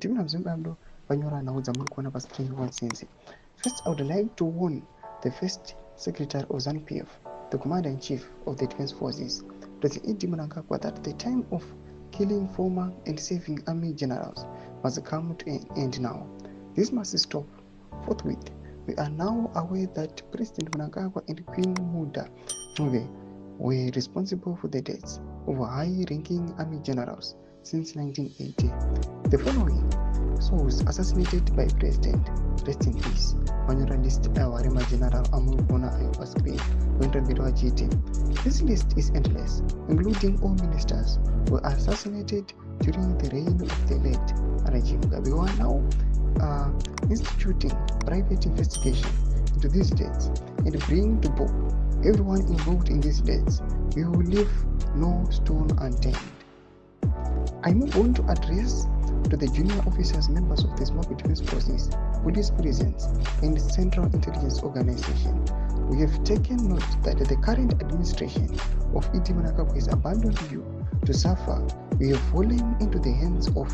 Zimbabwe, First, I would like to warn the First Secretary of ZANU-PF, the Commander-in-Chief of the Defense Forces, President Mnangagwa, that the time of killing former and saving army generals must come to an end now. This must stop forthwith. We are now aware that President Mnangagwa and Queen Muda were responsible for the deaths of high-ranking army generals since 1980. The following souls assassinated by President, rest in peace. Journalist Warima General Amurkona Ayobaskree, This list is endless, including all ministers who were assassinated during the reign of the late regime. We are now instituting private investigation into these deaths and bring to book everyone involved in these deaths. We will leave no stone unturned. I move on to address to the junior officers, members of the Sabc Defense Forces, police prisons, and Central Intelligence Organization. We have taken note that the current administration of Mnangagwa has abandoned you to suffer. We have fallen into the hands of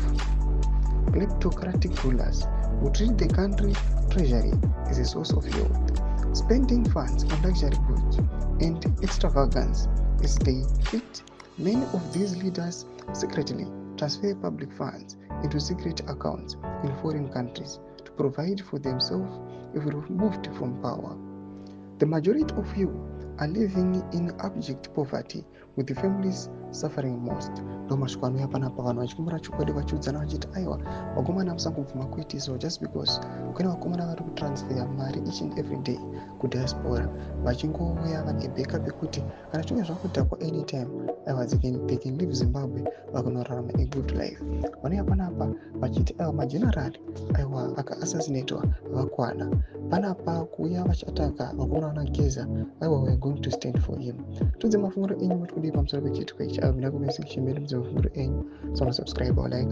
kleptocratic rulers who treat the country treasury as a source of wealth, spending funds on luxury goods and extravagance as they fit. Many of these leaders secretly transfer public funds into secret accounts in foreign countries to provide for themselves if removed from power. The majority of you are living in abject poverty, with the families suffering most. So just because transfer money each and every day to diaspora, anytime they can leave Zimbabwe a good life. General assassinator panapa kuya vachataka vakonanageza aiwa we are going to stand for him. Tudze mafunguro enyu kuti pamusoro pechiitiko ichi. Avinako message chimene mudze mafunguro enyu. So subscribe or like